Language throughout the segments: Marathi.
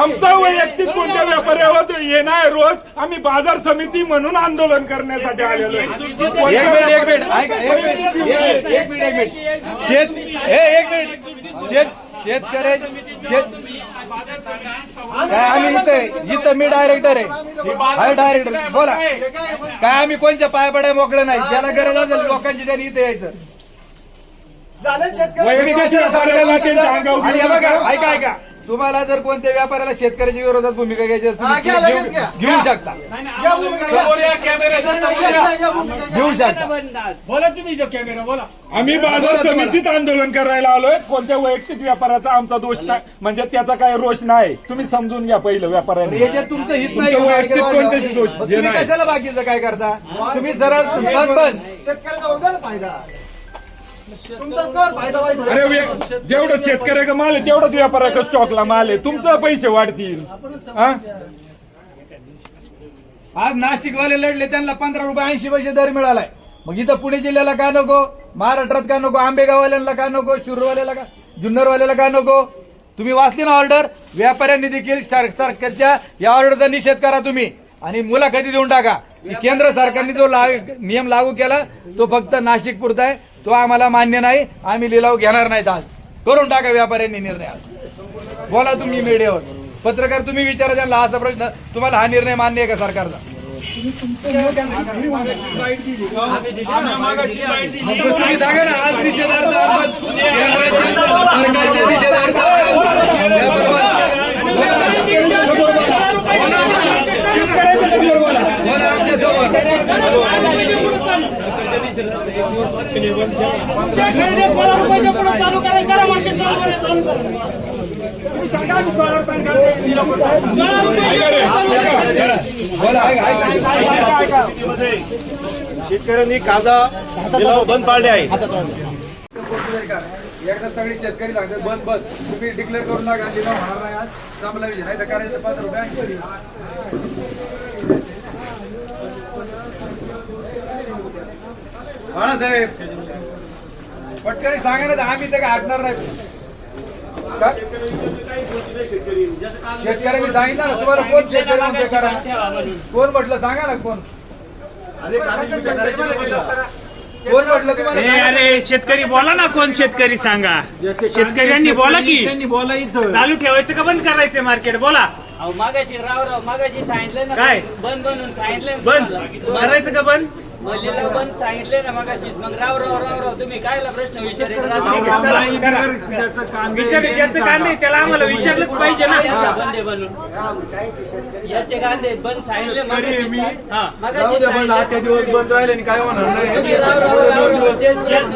आमचा वैयक्तिक कोणत्या व्यापाऱ्यावर हे नाही. रोज आम्ही बाजार समिती म्हणून आंदोलन करण्यासाठी आलेलो आहे. आम्ही इथं मी डायरेक्टर आहे डायरेक्टर बोला काय आम्ही कोणत्या पाया पड्या मोकळं नाही. ज्याला गरज असेल लोकांची त्यांनी इथे यायचं. ऐका तुम्हाला जर कोणत्या व्यापाऱ्याला शेतकऱ्याच्या विरोधात भूमिका घ्यायची घेऊ शकता घेऊ शकता. बोला तुम्ही कॅमेरा बोला. आम्ही बाजार समितीत आंदोलन करायला आलोय. कोणत्या वैयक्तिक व्यापाराचा आमचा दोष नाही, म्हणजे त्याचा काही रोष नाही. तुम्ही समजून घ्या पहिलं व्यापाऱ्यांनी. याच्यात तुमचं हित नाही. वैयक्तिक कोणत्याशी दोष तुम्ही कशाला बाकीचं काय करता. तुम्ही जरा बंद अरे जेवढं शेतकऱ्याचा माल आहे तेवढंच व्यापाऱ्याचा स्टॉकला माल आहे. तुमचं पैसे वाढतील. आज नाशिकवाले लढले त्यांना 15 रुपये 80 पैसे दर मिळालाय. मग इथं पुणे जिल्ह्याला का नको, महाराष्ट्रात का नको, आंबेगाववाल्यांना का नको, शिरूरवाल्याला का, जुन्नरवाल्याला का नको. तुम्ही वाचली ना ऑर्डर. व्यापाऱ्यांनी देखील सरकारच्या या ऑर्डरचा निषेध करा तुम्ही आणि मुलाखती देऊन टाका. केंद्र सरकारने जो नियम लागू केला तो फक्त नाशिक पुरता आहे. तो आम्हाला मान्य नाही. आम्ही लिलाव घेणार नाहीत. आज करून टाका व्यापाऱ्यांनी निर्णय. बोला तुम्ही मीडियावर. पत्रकार तुम्ही विचारा त्यांना असा प्रश्न, तुम्हाला हा निर्णय मान्य आहे का सरकारचा. तुम्ही सांगा ना आज निषेधार्थ सरकारच्या निषेधार्थ शेतकऱ्यांनी कांदा लिलाव बंद पाडले आहे. एकदा सगळे शेतकरी सांगतात बंद बंद. तुम्ही डिक्लेअर करून टाका. लिलाव होणार नाही. आज चांगला विषय नाही तर करायचं 15 रुपये. बाळासाहेब पटकन सांगा ना. आम्ही ते काय हटणार नाही. शेतकऱ्यांनी सांगितलं ना तुम्हाला. कोण शेतकरी करा कोण म्हटलं सांगा ना. कोण कोण म्हटलं तुम्हाला. अरे शेतकरी बोला ना. कोण शेतकरी सांगा. शेतकऱ्यांनी बोला की चालू ठेवायचं का बंद करायचं मार्केट. बोला. मागाशी मागाशी सांगितलं ना काय बंद बनवून सांगितलं. बंद करायचं का बंद. बंद सांगितले ना मागाशी. मग राव तुम्ही कायला प्रश्न विचारत ज्याचं कांदे त्याला आम्हाला विचारलंच पाहिजे ना. बंदे बनवून याचे कांदे बंद सांगितले. आजच्या दिवस बंद राहिले आणि काय होणार नाही.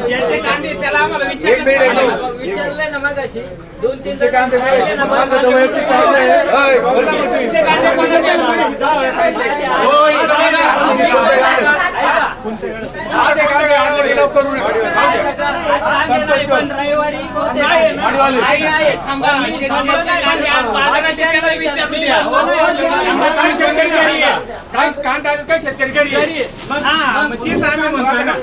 ज्याचे कांदे त्याला आम्हाला विचारले ना मागाशी. 2-3 कांदे वैयक्तिक कांदा काय शेतकरी घरी तेच आम्ही म्हणतोय ना.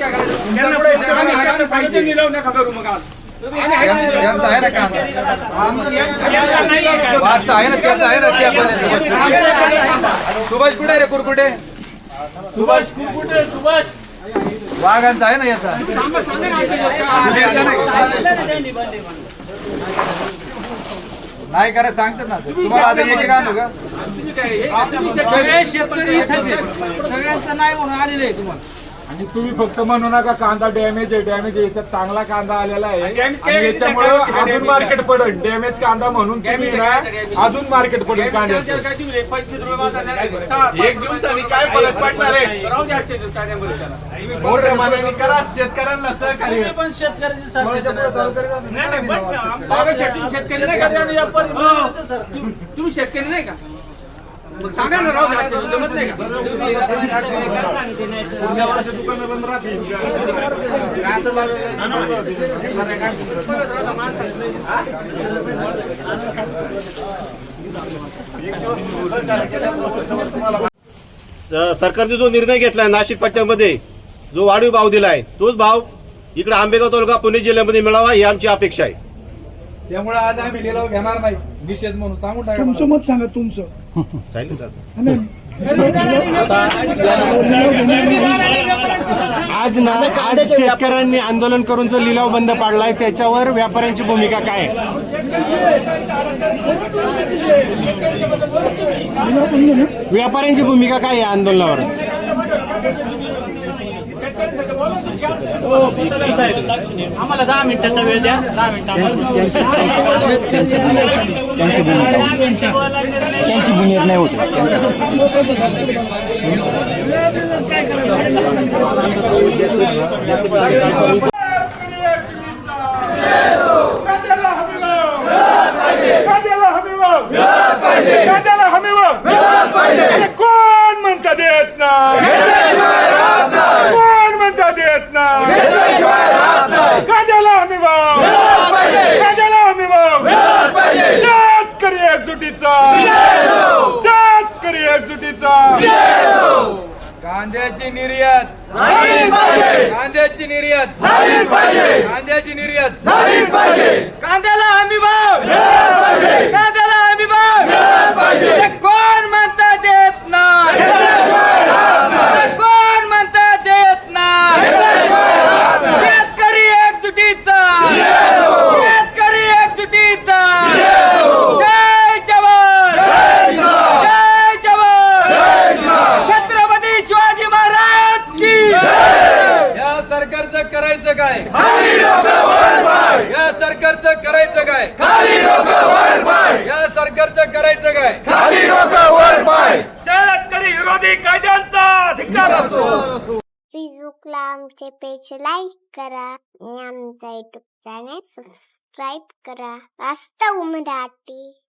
निलाव नका करू. मग आज यांचा आहे ना काम आहे ना. त्यांचा आहे ना. सुभाष कुठे रे कुरकुटे. सुभाष वाघांचा आहे ना. याचा नाही करा सांगतात ना. तुम्हाला आता एक आणू का. सगळे शेतकरी सगळ्यांचं नाही म्हणून आलेलं आहे तुम्हाला. आणि तुम्ही फक्त म्हणू नका कांदा डॅमेज आहे डॅमेज आहे. याच्यात चांगला कांदा आलेला आहे आणि याच्यामुळे अजून मार्केट पडेल. डॅमेज कांदा म्हणून तुम्ही ना अजून मार्केट पडेल कांद्याचं. 25 रुपये एक दिवसाने काय फरक पडणार आहे. मोठ्या मानाने करा. शेतकऱ्यांना सहकार्य पण शेतकऱ्याची शेतकरी नाही का. तुम्ही शेतकरी नाही का. सांगा ना. राहू जमत नाही का. दुकानं बंद राहतील. सरकारने जो निर्णय घेतलाय नाशिक पट्ट्यामध्ये जो वाढीव भाव दिलाय तोच भाव इकडे आंबेगाव तालुका पुणे जिल्ह्यामध्ये मिळावा ही आमची अपेक्षा आहे. त्यामुळे आज आम्ही लिलाव घेणार नाही, निषेध म्हणून सांगून टाका. तुमचं मत सांगा तुमचं. नाही, आज शेतकऱ्यांनी आंदोलन करून जो लिलाव बंद पाडलाय त्याच्यावर व्यापाऱ्यांची भूमिका काय आहे? लिलाव बंद ना. व्यापाऱ्यांची भूमिका काय आहे आंदोलनावर? आम्हाला 10 मिनिटाचा वेळ द्या. 10 त्यांची भूमिका नाही होत. कोण म्हणता देत नाही, कोण म्हणता देत नाही, कांद्याला हमी भाव, कांद्याला हमी भाव, शेतकरी एकजुटीचा, शेतकरी एकजुटीचा. कांद्याची निर्यात, कांद्याची निर्यात, कांद्याची निर्यात, कांद्याला हमी भाव, कांद्याला हमी भाव. हे कोण म्हणता देत नाही, हे कोण म्हणता देत नाही. शेतकरी एकजुटीचा, शेतकरी एकजुटीचा. जय जवान, जय जवान, छत्रपती शिवाजी महाराज की. या सरकारचं करायचं काय, या सरकारचं करायचं काय, या सरकारचं करायचं काय. शेतकरी विरोधी कायद्यांचा धिक्कार असो. फेसबुकला आमचे पेज लाईक करा आणि आमचा युट्यूब चॅनेल सबस्क्राईब करा. वास्तव मराठी.